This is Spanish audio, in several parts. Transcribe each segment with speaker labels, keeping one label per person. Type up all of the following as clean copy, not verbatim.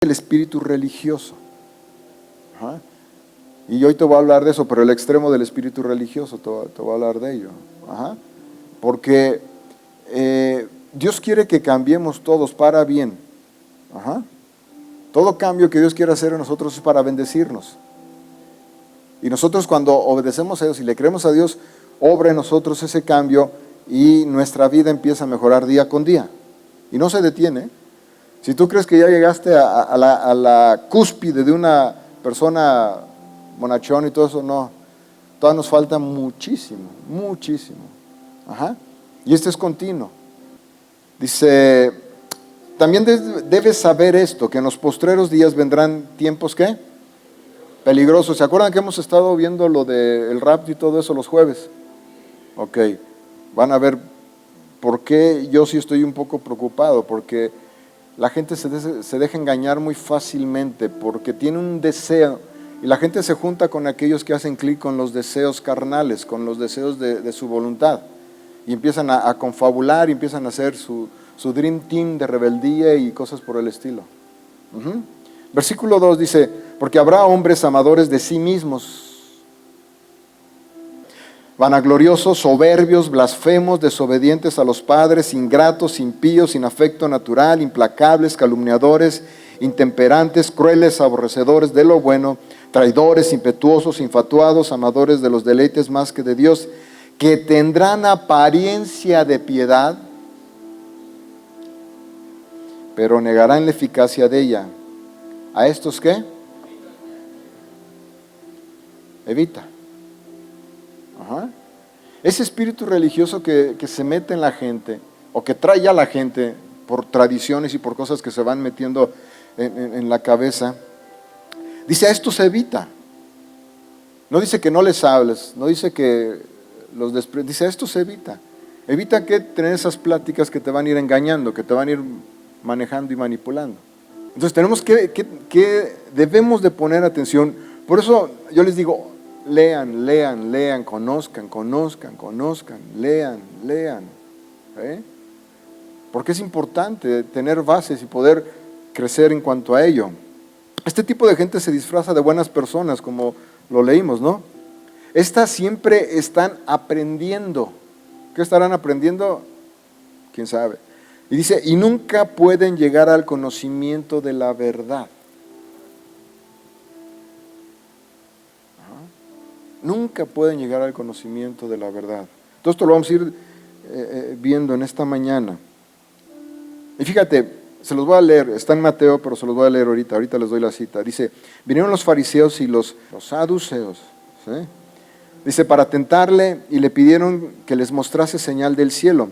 Speaker 1: el espíritu religioso. Ajá. Y hoy te voy a hablar de eso, pero el extremo del espíritu religioso, te voy a hablar de ello. Ajá. Porque Dios quiere que cambiemos todos para bien. Ajá. Todo cambio que Dios quiere hacer en nosotros es para bendecirnos. Y nosotros cuando obedecemos a Dios y le creemos a Dios, obra en nosotros ese cambio y nuestra vida empieza a mejorar día con día. Y no se detiene. Si tú crees que ya llegaste a la cúspide de una persona monachón y todo eso, no. Todavía nos falta muchísimo, muchísimo. Ajá. Y este es continuo. Dice, también debes saber esto, que en los postreros días vendrán tiempos, ¿qué? Peligrosos. ¿Se acuerdan que hemos estado viendo lo del rapto y todo eso los jueves? Ok. Van a ver por qué yo sí estoy un poco preocupado, porque la gente se deja engañar muy fácilmente, porque tiene un deseo, y la gente se junta con aquellos que hacen clic con los deseos carnales, con los deseos de su voluntad, y empiezan a confabular, y empiezan a hacer su dream team de rebeldía y cosas por el estilo. Versículo 2 dice, porque habrá hombres amadores de sí mismos, vanagloriosos, soberbios, blasfemos, desobedientes a los padres, ingratos, impíos, sin afecto natural, implacables, calumniadores, intemperantes, crueles, aborrecedores de lo bueno, traidores, impetuosos, infatuados, amadores de los deleites más que de Dios, que tendrán apariencia de piedad, pero negarán la eficacia de ella. ¿A estos qué? Evita. Ajá. Ese espíritu religioso que se mete en la gente, o que trae a la gente por tradiciones y por cosas que se van metiendo en la cabeza, dice, a esto se evita. No dice que no les hables, no dice que los desprecias, dice, a esto se evita. Evita que tener esas pláticas que te van a ir engañando, que te van a ir manejando y manipulando. Entonces tenemos que debemos de poner atención. Por eso yo les digo, lean, conozcan, lean. Porque es importante tener bases y poder crecer en cuanto a ello. Este tipo de gente se disfraza de buenas personas, como lo leímos, ¿no? Estas siempre están aprendiendo. ¿Qué estarán aprendiendo? ¿Quién sabe? Y dice, y nunca pueden llegar al conocimiento de la verdad. Nunca pueden llegar al conocimiento de la verdad. Todo esto lo vamos a ir viendo en esta mañana. Y fíjate, se los voy a leer, está en Mateo, pero se los voy a leer ahorita les doy la cita. Dice, vinieron los fariseos y los saduceos, ¿sí? Dice, para tentarle, y le pidieron que les mostrase señal del cielo.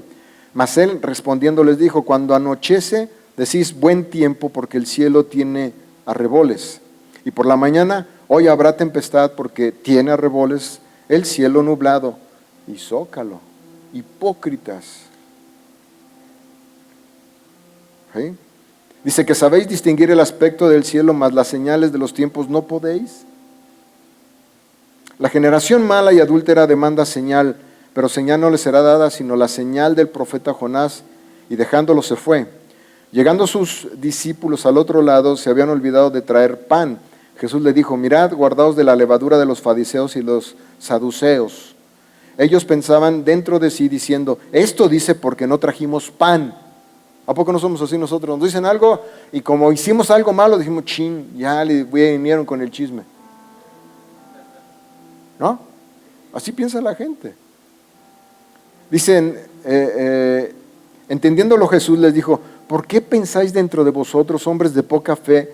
Speaker 1: Mas él respondiendo les dijo, cuando anochece, decís buen tiempo, porque el cielo tiene arreboles. Y por la mañana, hoy habrá tempestad, porque tiene arreboles el cielo nublado. Y zócalo, hipócritas. ¿Sí? Dice que sabéis distinguir el aspecto del cielo, mas las señales de los tiempos no podéis. La generación mala y adúltera demanda señal, pero señal no le será dada, sino la señal del profeta Jonás, y dejándolo se fue. Llegando sus discípulos al otro lado, se habían olvidado de traer pan. Jesús le dijo, mirad, guardaos de la levadura de los fariseos y los saduceos. Ellos pensaban dentro de sí diciendo, esto dice porque no trajimos pan. ¿A poco no somos así nosotros? Nos dicen algo y como hicimos algo malo, dijimos, chin, ya le vinieron con el chisme. ¿No? Así piensa la gente. Dicen, entendiéndolo Jesús les dijo, ¿por qué pensáis dentro de vosotros, hombres de poca fe,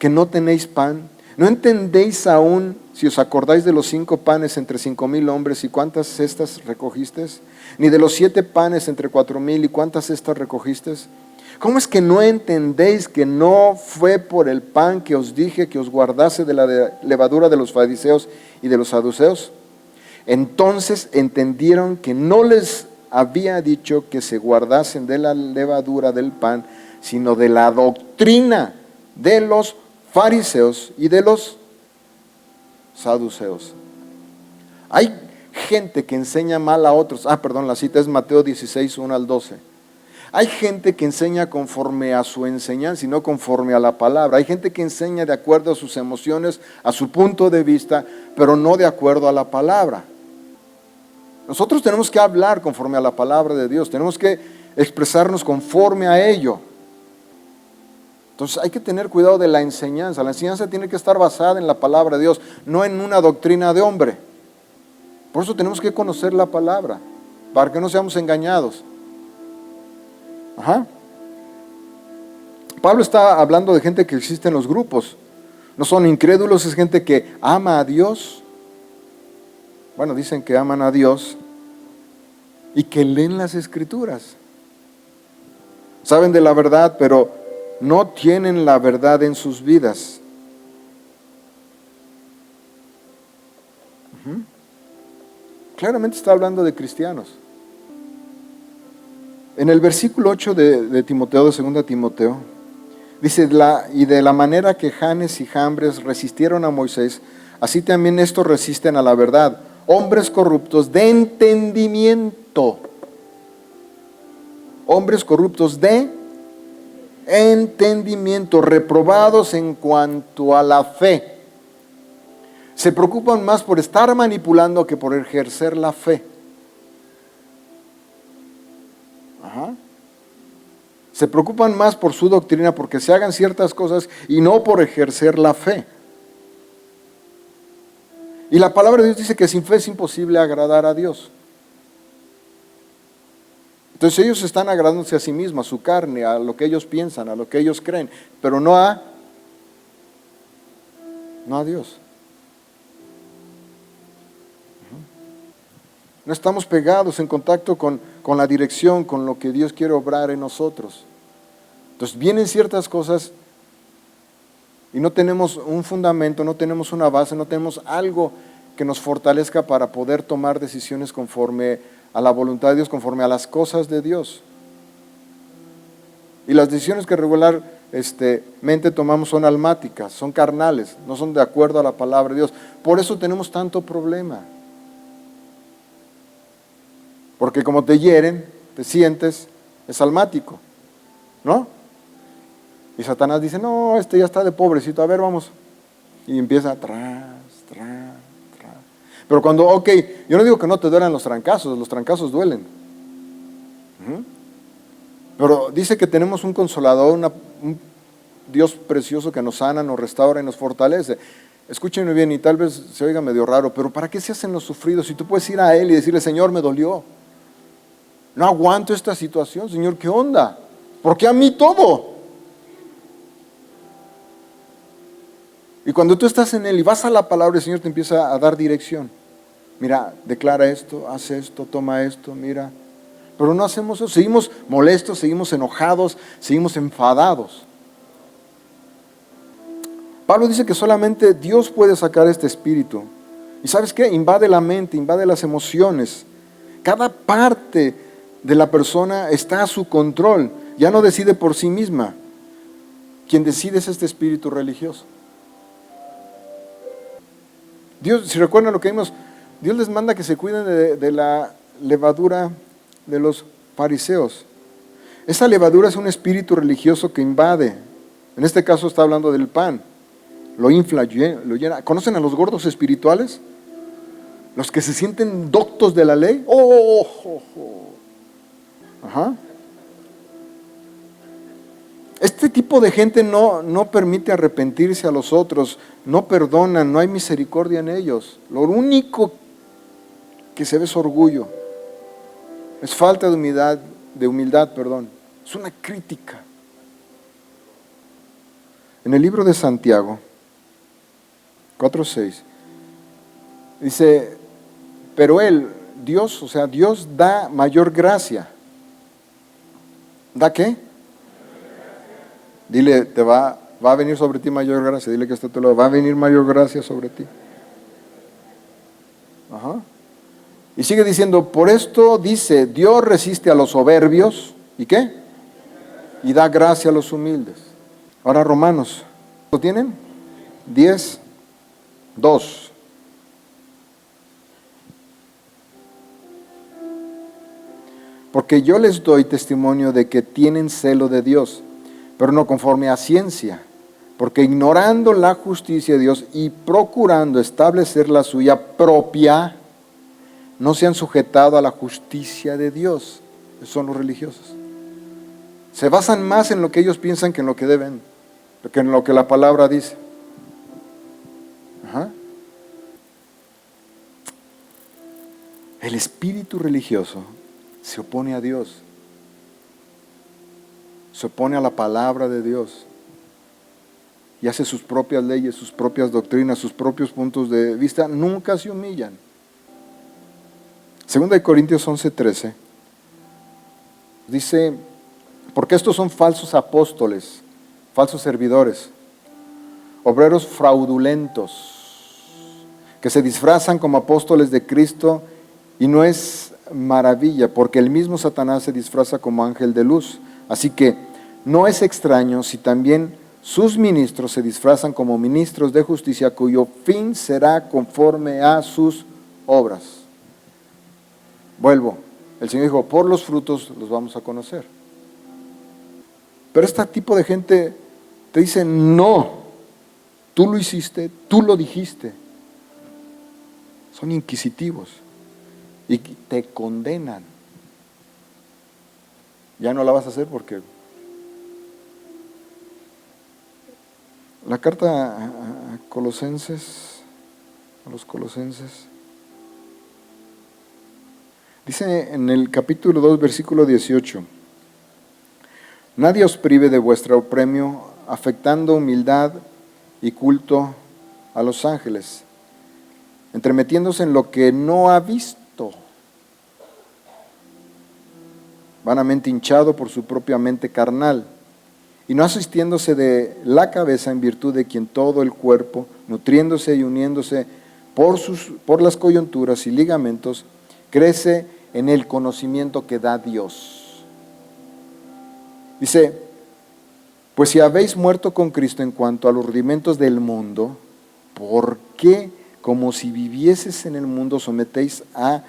Speaker 1: que no tenéis pan? ¿No entendéis aún, si os acordáis de los 5 panes entre 5,000 hombres, y cuántas cestas recogisteis? Ni de los 7 panes entre 4,000, y cuántas cestas recogisteis? ¿Cómo es que no entendéis que no fue por el pan que os dije que os guardase de la levadura de los fariseos y de los saduceos? Entonces entendieron que no les había dicho que se guardasen de la levadura del pan, sino de la doctrina de los fariseos y de los saduceos. Hay gente que enseña mal a otros. La cita es Mateo 16, 1 al 12. Hay gente que enseña conforme a su enseñanza y no conforme a la palabra. Hay gente que enseña de acuerdo a sus emociones, a su punto de vista, pero no de acuerdo a la palabra. Nosotros tenemos que hablar conforme a la palabra de Dios, tenemos que expresarnos conforme a ello. Entonces hay que tener cuidado de la enseñanza. La enseñanza tiene que estar basada en la palabra de Dios, no en una doctrina de hombre. Por eso tenemos que conocer la palabra, para que no seamos engañados. Ajá. Pablo está hablando de gente que existe en los grupos. No son incrédulos, es gente que ama a Dios. Bueno, dicen que aman a Dios y que leen las Escrituras. Saben de la verdad, pero no tienen la verdad en sus vidas. Claramente está hablando de cristianos. En el versículo 8 de Timoteo, de 2 Timoteo, dice, y de la manera que Janes y Jambres resistieron a Moisés, así también estos resisten a la verdad. Hombres corruptos de entendimiento. Hombres corruptos de entendimiento, reprobados en cuanto a la fe. Se preocupan más por estar manipulando que por ejercer la fe. Ajá. Se preocupan más por su doctrina, porque se hagan ciertas cosas y no por ejercer la fe. Y la palabra de Dios dice que sin fe es imposible agradar a Dios. Entonces ellos están agradándose a sí mismos, a su carne, a lo que ellos piensan, a lo que ellos creen, pero no a Dios. No estamos pegados en contacto con la dirección, con lo que Dios quiere obrar en nosotros. Entonces vienen ciertas cosas y no tenemos un fundamento, no tenemos una base, no tenemos algo que nos fortalezca para poder tomar decisiones conforme a la voluntad de Dios, conforme a las cosas de Dios. Y las decisiones que regularmente tomamos son almáticas, son carnales, no son de acuerdo a la palabra de Dios. Por eso tenemos tanto problema. Porque como te hieren, te sientes, es almático, ¿no? Y Satanás dice, no, ya está de pobrecito, a ver, vamos. Y empieza tras. Pero cuando, yo no digo que no te duelan los trancazos duelen. Pero dice que tenemos un consolador, un Dios precioso que nos sana, nos restaura y nos fortalece. Escúchenme bien, y tal vez se oiga medio raro, pero ¿para qué se hacen los sufridos? Si tú puedes ir a Él y decirle, Señor, me dolió. No aguanto esta situación, Señor, ¿qué onda? ¿Por qué a mí todo? Y cuando tú estás en Él y vas a la palabra, el Señor te empieza a dar dirección. Mira, declara esto, haz esto, toma esto, mira. Pero no hacemos eso, seguimos molestos, seguimos enojados, seguimos enfadados. Pablo dice que solamente Dios puede sacar este espíritu. ¿Y sabes qué? Invade la mente, invade las emociones. Cada parte de la persona está a su control, ya no decide por sí misma. Quien decide es este espíritu religioso. Dios, si recuerdan lo que vimos, Dios les manda que se cuiden de la levadura de los fariseos. Esa levadura es un espíritu religioso que invade. En este caso está hablando del pan. Lo infla, lo llena. ¿Conocen a los gordos espirituales? Los que se sienten doctos de la ley. Ajá. Este tipo de gente no permite arrepentirse a los otros, no perdonan, no hay misericordia en ellos. Lo único que se ve es orgullo, es falta de humildad, es una crítica. En el libro de Santiago 4:6 dice, pero Dios da mayor gracia. ¿Da qué? Dile, va a venir sobre ti mayor gracia. Dile que está a tu lado, va a venir mayor gracia sobre ti. Ajá. Y sigue diciendo, por esto dice, Dios resiste a los soberbios, ¿y qué? Y da gracia a los humildes. Ahora Romanos, ¿lo tienen? 10:2. Porque porque yo les doy testimonio de que tienen celo de Dios, pero no conforme a ciencia, porque ignorando la justicia de Dios y procurando establecer la suya propia, no se han sujetado a la justicia de Dios. Esos son los religiosos. Se basan más en lo que ellos piensan que en lo que deben, que en lo que la palabra dice. Ajá. El espíritu religioso se opone a Dios, se opone a la palabra de Dios y hace sus propias leyes, sus propias doctrinas, sus propios puntos de vista. Nunca se humillan. Segunda de Corintios 11:13 dice: porque estos son falsos apóstoles, falsos servidores, obreros fraudulentos, que se disfrazan como apóstoles de Cristo, y no es maravilla, porque el mismo Satanás se disfraza como ángel de luz. Así que no es extraño si también sus ministros se disfrazan como ministros de justicia, cuyo fin será conforme a sus obras. Vuelvo, el Señor dijo, por los frutos los vamos a conocer. Pero este tipo de gente te dice, no, tú lo hiciste, tú lo dijiste. Son inquisitivos y te condenan. Ya no la vas a hacer porque... La carta a los Colosenses, dice en el capítulo 2, versículo 18, nadie os prive de vuestro premio, afectando humildad y culto a los ángeles, entremetiéndose en lo que no ha visto, vanamente hinchado por su propia mente carnal, y no asistiéndose de la cabeza en virtud de quien todo el cuerpo, nutriéndose y uniéndose por las coyunturas y ligamentos, crece en el conocimiento que da Dios. Dice, pues si habéis muerto con Cristo en cuanto a los rudimentos del mundo, ¿por qué, como si vivieses en el mundo, sometéis a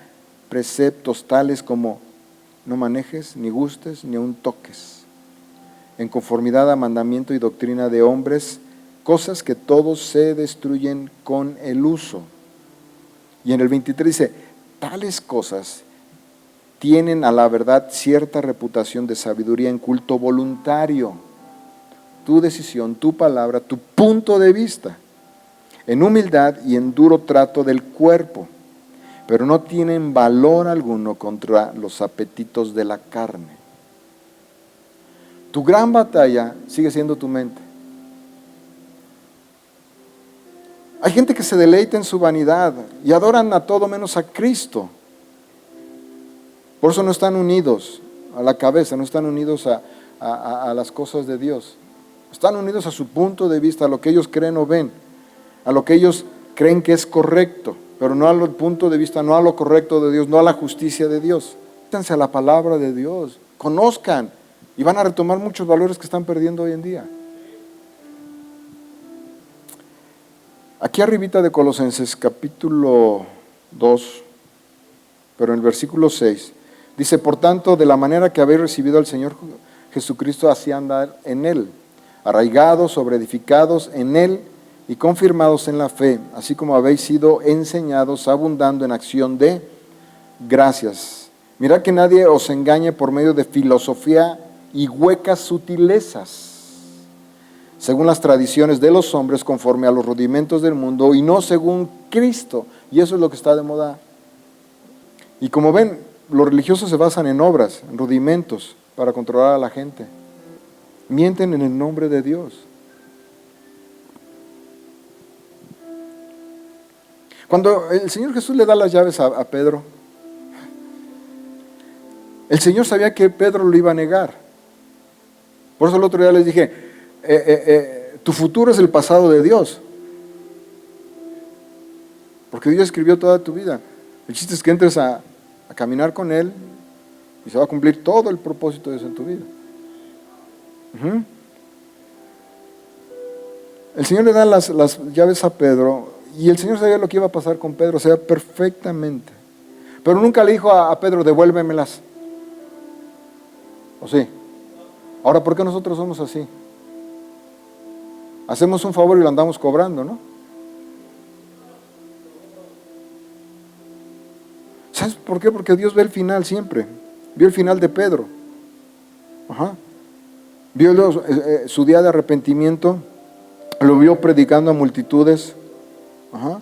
Speaker 1: preceptos tales como no manejes, ni gustes, ni aun toques, en conformidad a mandamiento y doctrina de hombres, cosas que todos se destruyen con el uso? Y en el 23 dice, tales cosas tienen a la verdad cierta reputación de sabiduría en culto voluntario, tu decisión, tu palabra, tu punto de vista, en humildad y en duro trato del cuerpo, pero no tienen valor alguno contra los apetitos de la carne. Tu gran batalla sigue siendo tu mente. Hay gente que se deleita en su vanidad y adoran a todo menos a Cristo. Por eso no están unidos a la cabeza, no están unidos a las cosas de Dios. Están unidos a su punto de vista, a lo que ellos creen o ven, a lo que ellos creen que es correcto, pero no al punto de vista, no a lo correcto de Dios, no a la justicia de Dios. Métanse a la palabra de Dios, conozcan y van a retomar muchos valores que están perdiendo hoy en día. Aquí arribita de Colosenses capítulo 2, pero en el versículo 6, dice, por tanto, de la manera que habéis recibido al Señor Jesucristo, así andar en Él, arraigados, sobreedificados en Él y confirmados en la fe, así como habéis sido enseñados, abundando en acción de gracias. Mirad que nadie os engañe por medio de filosofía y huecas sutilezas, según las tradiciones de los hombres, conforme a los rudimentos del mundo, y no según Cristo. Y eso es lo que está de moda. Y como ven, los religiosos se basan en obras, en rudimentos, para controlar a la gente. Mienten en el nombre de Dios. Cuando el Señor Jesús le da las llaves a Pedro, el Señor sabía que Pedro lo iba a negar. Por eso el otro día les dije, tu futuro es el pasado de Dios. Porque Dios escribió toda tu vida. El chiste es que entres a caminar con Él y se va a cumplir todo el propósito de Dios en tu vida. El Señor le da las llaves a Pedro y el Señor sabía lo que iba a pasar con Pedro, sabía perfectamente. Pero nunca le dijo a Pedro, devuélvemelas. ¿O sí? Ahora, ¿por qué nosotros somos así? Hacemos un favor y lo andamos cobrando, ¿no? ¿Sabes por qué? Porque Dios ve el final siempre. Vio el final de Pedro. Ajá. Vio su día de arrepentimiento. Lo vio predicando a multitudes. Ajá.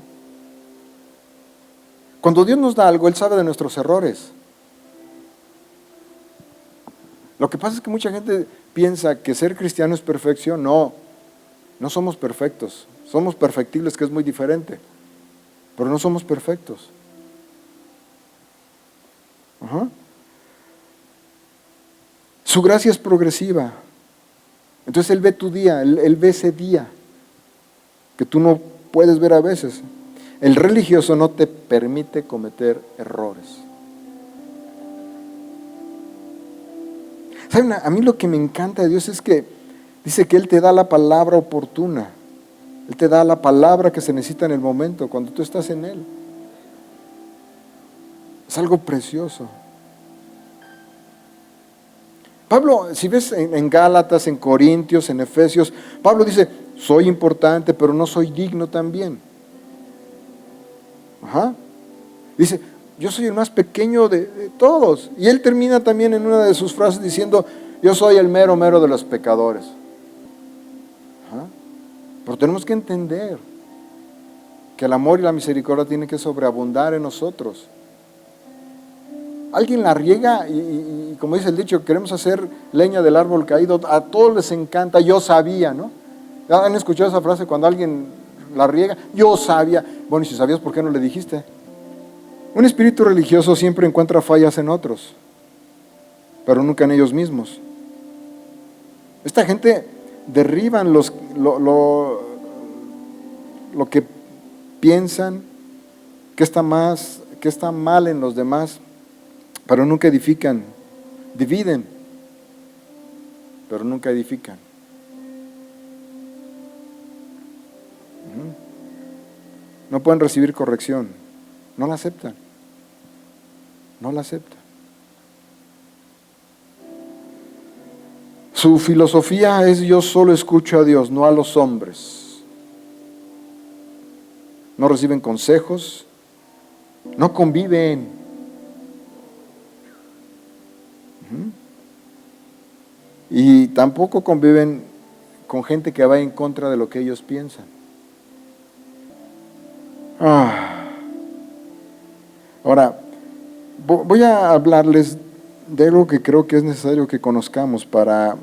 Speaker 1: Cuando Dios nos da algo, Él sabe de nuestros errores. Lo que pasa es que mucha gente piensa que ser cristiano es perfección. No, no somos perfectos. Somos perfectibles, que es muy diferente. Pero no somos perfectos. Ajá. Su gracia es progresiva. Entonces Él ve tu día, Él ve ese día que tú no puedes ver a veces. El religioso no te permite cometer errores. ¿Saben? A mí lo que me encanta de Dios es que dice que Él te da la palabra oportuna. Él te da la palabra que se necesita en el momento, cuando tú estás en Él. Es algo precioso. Pablo, si ves en Gálatas, en Corintios, en Efesios, Pablo dice, soy importante, pero no soy digno también. Ajá. Dice, yo soy el más pequeño de todos. Y él termina también en una de sus frases diciendo, yo soy el mero de los pecadores. Ajá. Pero tenemos que entender que el amor y la misericordia tienen que sobreabundar en nosotros. Alguien la riega y como dice el dicho, queremos hacer leña del árbol caído, a todos les encanta, yo sabía, ¿no? ¿Han escuchado esa frase cuando alguien la riega? Yo sabía. Bueno, y si sabías, ¿por qué no le dijiste? Un espíritu religioso siempre encuentra fallas en otros, pero nunca en ellos mismos. Esta gente derriban lo que piensan, que está mal en los demás, pero nunca edifican. Dividen, pero nunca edifican. No pueden recibir corrección, no la aceptan. No la aceptan. Su filosofía es: yo solo escucho a Dios, no a los hombres. No reciben consejos, no conviven. Y tampoco conviven con gente que va en contra de lo que ellos piensan. Ahora, voy a hablarles de algo que creo que es necesario que conozcamos para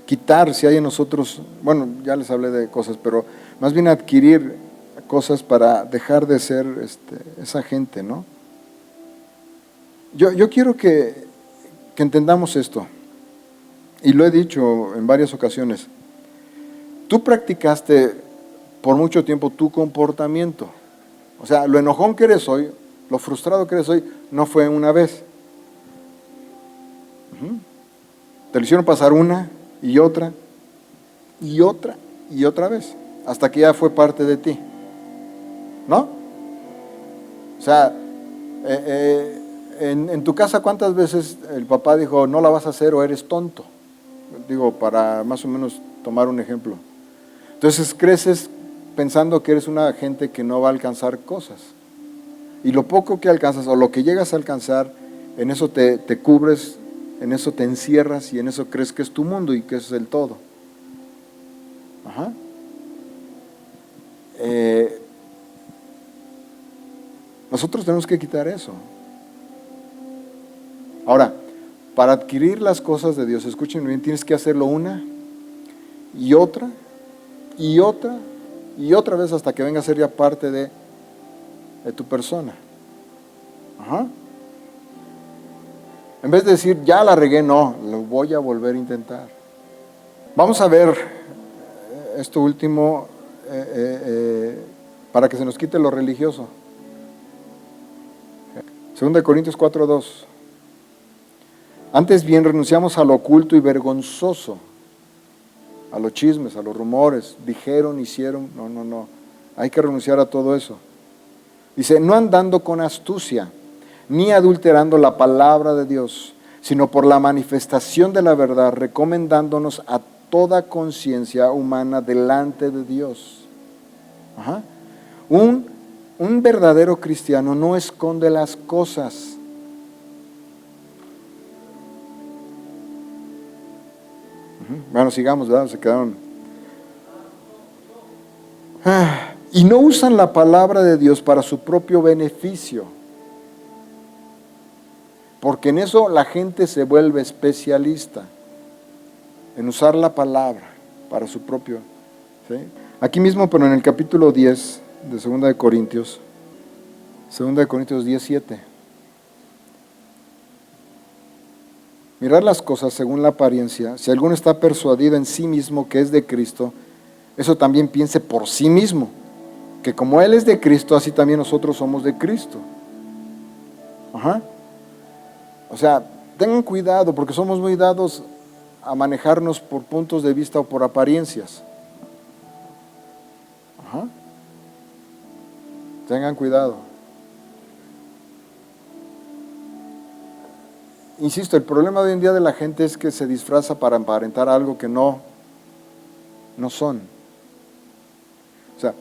Speaker 1: quitar, si hay en nosotros, bueno, ya les hablé de cosas, pero más bien adquirir cosas para dejar de ser esa gente, ¿no? Yo quiero que entendamos esto, y lo he dicho en varias ocasiones. Tú practicaste por mucho tiempo tu comportamiento. O sea, lo enojón que eres hoy, lo frustrado que eres hoy, no fue una vez. Te lo hicieron pasar una y otra y otra y otra vez, hasta que ya fue parte de ti, ¿no? O sea, en tu casa, ¿cuántas veces el papá dijo, no la vas a hacer o eres tonto? Digo, para más o menos tomar un ejemplo. Entonces creces pensando que eres una gente que no va a alcanzar cosas. Y lo poco que alcanzas o lo que llegas a alcanzar, en eso te cubres, en eso te encierras y en eso crees que es tu mundo y que es el todo. Ajá. Nosotros tenemos que quitar eso. Ahora, para adquirir las cosas de Dios, escuchen bien, tienes que hacerlo una y otra y otra y otra vez hasta que venga a ser ya parte de tu persona. Ajá. En vez de decir, ya la regué, no, lo voy a volver a intentar. Vamos a ver esto último para que se nos quite lo religioso. 2 Corintios 4:2. Antes bien renunciamos a lo oculto y vergonzoso, a los chismes, a los rumores, dijeron, hicieron, no, hay que renunciar a todo eso. Dice, no andando con astucia, ni adulterando la palabra de Dios, sino por la manifestación de la verdad, recomendándonos a toda conciencia humana delante de Dios. Ajá. Un verdadero cristiano no esconde las cosas. Bueno, sigamos, ¿verdad? Se quedaron. Y no usan la palabra de Dios para su propio beneficio. Porque en eso la gente se vuelve especialista. En usar la palabra para su propio. ¿Sí? Aquí mismo, pero en el capítulo 10 de 2 de Corintios. 2 de Corintios 10:7. Mirar las cosas según la apariencia. Si alguno está persuadido en sí mismo que es de Cristo, eso también piense por sí mismo, que como Él es de Cristo, así también nosotros somos de Cristo. Ajá. O sea, tengan cuidado porque somos muy dados a manejarnos por puntos de vista o por apariencias. Ajá. Tengan cuidado. Insisto, el problema de hoy en día de la gente es que se disfraza para aparentar algo que no son. O sea,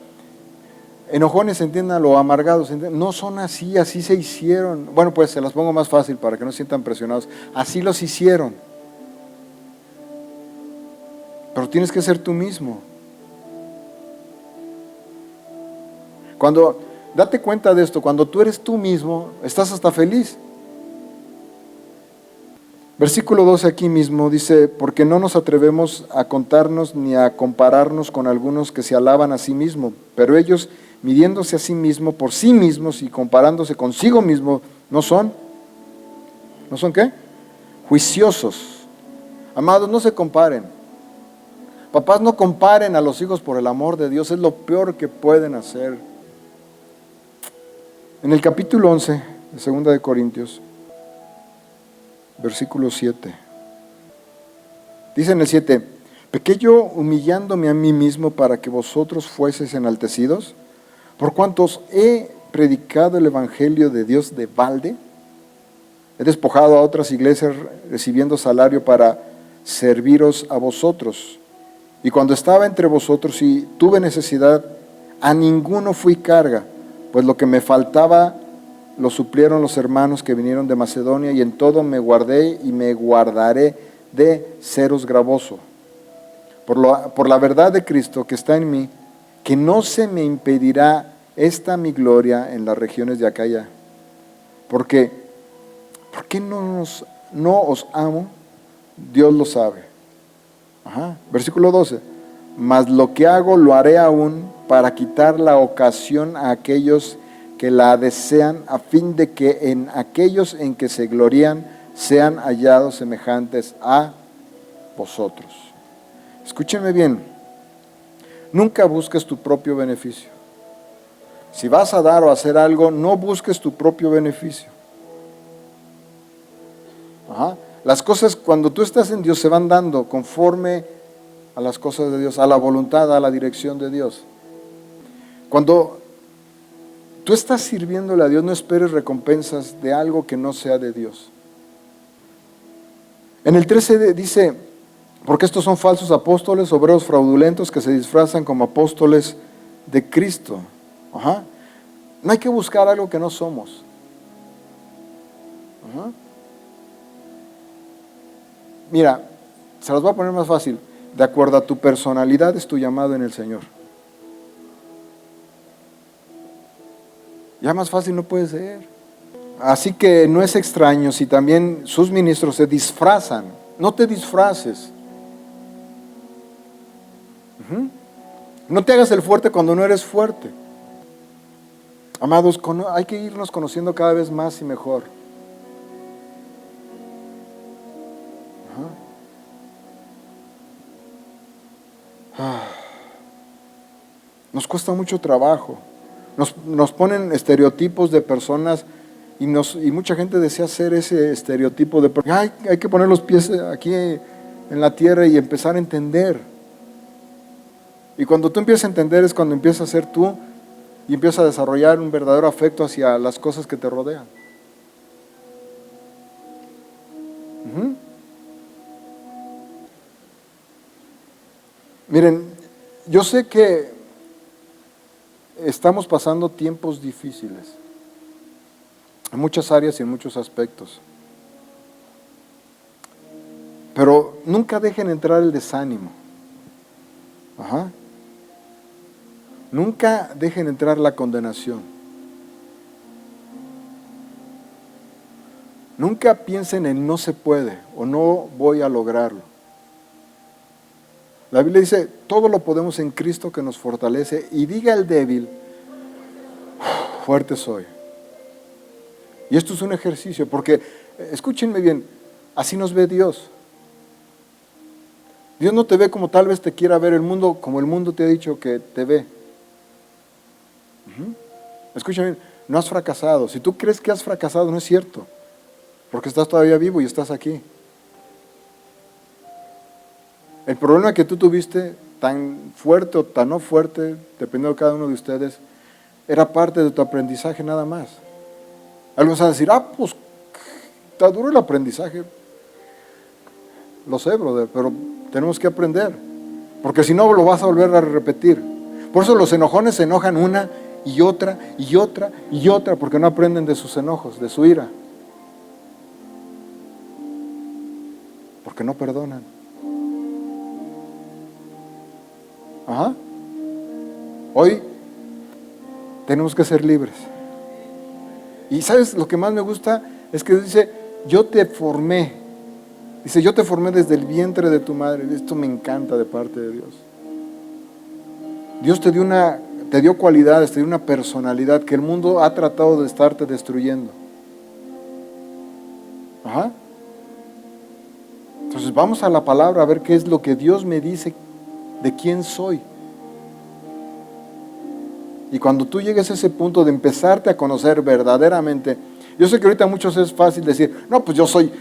Speaker 1: enojones, entiendan, lo amargados, no son así, así se hicieron. Bueno, pues se las pongo más fácil para que no se sientan presionados. Así los hicieron. Pero tienes que ser tú mismo. Date cuenta de esto, cuando tú eres tú mismo, estás hasta feliz. Versículo 12 aquí mismo dice, porque no nos atrevemos a contarnos ni a compararnos con algunos que se alaban a sí mismos, pero ellos, midiéndose a sí mismos, por sí mismos y comparándose consigo mismo, ¿no son qué? Juiciosos. Amados, no se comparen. Papás, no comparen a los hijos por el amor de Dios, es lo peor que pueden hacer. En el capítulo 11 de 2 de Corintios, versículo 7. Dice en el 7, ¿pequé yo humillándome a mí mismo para que vosotros fueseis enaltecidos? ¿Por cuantos he predicado el evangelio de Dios de balde? He despojado a otras iglesias recibiendo salario para serviros a vosotros. Y cuando estaba entre vosotros y tuve necesidad, a ninguno fui carga, pues lo que me faltaba lo suplieron los hermanos que vinieron de Macedonia, y en todo me guardé y me guardaré de seros gravoso. Por la verdad de Cristo que está en mí, que no se me impedirá esta mi gloria en las regiones de Acaya. ¿Por qué no os amo? Dios lo sabe. Ajá. Versículo 12. Mas lo que hago lo haré aún para quitar la ocasión a aquellos que la desean, a fin de que en aquellos en que se glorían sean hallados semejantes a vosotros. Escúchenme bien, nunca busques tu propio beneficio. Si vas a dar o hacer algo, no busques tu propio beneficio. Ajá. Las cosas cuando tú estás en Dios se van dando conforme a las cosas de Dios, a la voluntad, a la dirección de Dios. Cuando tú estás sirviéndole a Dios, no esperes recompensas de algo que no sea de Dios. En el 13 dice, porque estos son falsos apóstoles, obreros fraudulentos que se disfrazan como apóstoles de Cristo. Ajá. No hay que buscar algo que no somos. Ajá. Mira, se las voy a poner más fácil. De acuerdo a tu personalidad es tu llamado en el Señor. Ya más fácil no puede ser. Así que no es extraño si también sus ministros se disfrazan. No te disfraces. No te hagas el fuerte cuando no eres fuerte. Amados, hay que irnos conociendo cada vez más y mejor. Nos cuesta mucho trabajo. Nos ponen estereotipos de personas y mucha gente desea ser ese estereotipo de hay que poner los pies aquí en la tierra y empezar a entender. Y cuando tú empiezas a entender es cuando empiezas a ser tú y empiezas a desarrollar un verdadero afecto hacia las cosas que te rodean. Miren, yo sé que estamos pasando tiempos difíciles en muchas áreas y en muchos aspectos. Pero nunca dejen entrar el desánimo. Ajá. Nunca dejen entrar la condenación. Nunca piensen en no se puede o no voy a lograrlo. La Biblia dice, todo lo podemos en Cristo que nos fortalece, y diga el débil, fuerte soy. Y esto es un ejercicio, porque, escúchenme bien, así nos ve Dios. Dios no te ve como tal vez te quiera ver el mundo, como el mundo te ha dicho que te ve. Escúchame bien, no has fracasado. Si tú crees que has fracasado, no es cierto, porque estás todavía vivo y estás aquí. El problema que tú tuviste, tan fuerte o tan no fuerte, dependiendo de cada uno de ustedes, era parte de tu aprendizaje nada más. Algunos van a decir, pues está duro el aprendizaje. Lo sé, brother, pero tenemos que aprender, porque si no lo vas a volver a repetir. Por eso los enojones se enojan una y otra y otra y otra, porque no aprenden de sus enojos, de su ira. Porque no perdonan. Ajá. Hoy tenemos que ser libres. Y ¿sabes lo que más me gusta? Es que dice, yo te formé. Dice, yo te formé desde el vientre de tu madre. Esto me encanta de parte de Dios. Dios te dio cualidades, te dio una personalidad que el mundo ha tratado de estarte destruyendo. Ajá. Entonces vamos a la palabra a ver qué es lo que Dios me dice de quién soy. Y cuando tú llegues a ese punto de empezarte a conocer verdaderamente, yo sé que ahorita a muchos es fácil decir, no, pues yo soy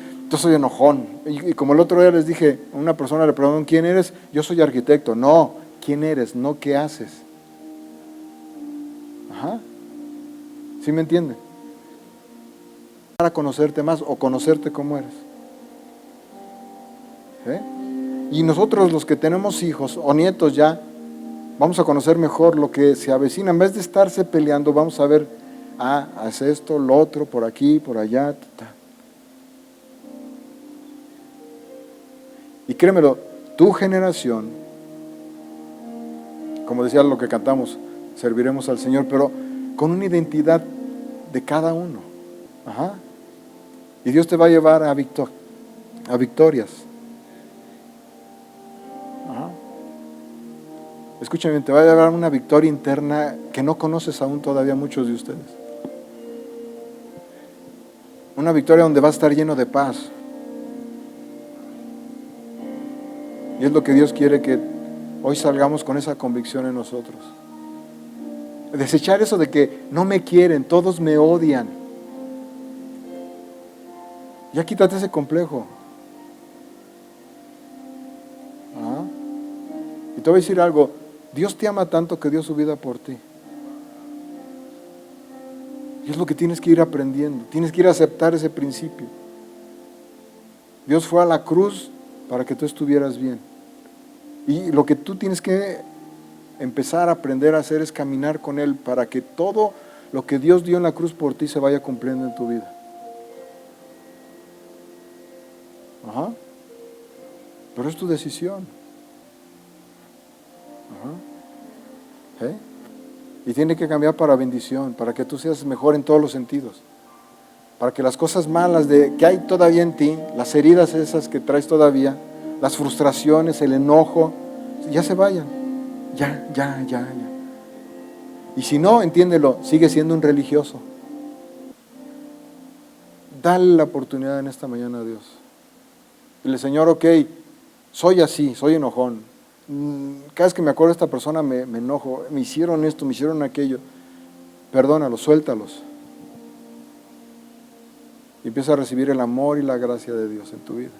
Speaker 1: enojón. Y como el otro día les dije, a una persona le preguntaron, ¿quién eres? Yo soy arquitecto. No, ¿quién eres? No, ¿qué haces? Ajá. ¿Sí me entienden? Para conocerte más o conocerte como eres. Y nosotros los que tenemos hijos o nietos ya, vamos a conocer mejor lo que se avecina. En vez de estarse peleando, vamos a ver, haz esto, lo otro, por aquí, por allá. Y créemelo, tu generación, como decía lo que cantamos, serviremos al Señor, pero con una identidad de cada uno. Ajá. Y Dios te va a llevar a victorias. Ajá. Escúchame, te va a llevar una victoria interna que no conoces aún todavía muchos de ustedes. Una victoria donde vas a estar lleno de paz. Y es lo que Dios quiere, que hoy salgamos con esa convicción en nosotros. Desechar eso de que no me quieren, todos me odian. Ya quítate ese complejo. ¿Ah? Y te voy a decir algo, Dios te ama tanto que dio su vida por ti. Y es lo que tienes que ir aprendiendo, tienes que ir a aceptar ese principio. Dios fue a la cruz para que tú estuvieras bien. Y lo que tú tienes que empezar a aprender a hacer es caminar con Él para que todo lo que Dios dio en la cruz por ti se vaya cumpliendo en tu vida. Ajá. Pero es tu decisión. Ajá. Y tiene que cambiar para bendición, para que tú seas mejor en todos los sentidos. Para que las cosas malas que hay todavía en ti, las heridas esas que traes todavía, las frustraciones, el enojo, ya se vayan. Ya. Y si no, entiéndelo, sigue siendo un religioso. Dale la oportunidad en esta mañana a Dios. Dile, Señor, ok, soy así, soy enojón. Cada vez que me acuerdo de esta persona me enojo. Me hicieron esto, me hicieron aquello. Perdónalos, suéltalos. Y empieza a recibir el amor y la gracia de Dios en tu vida.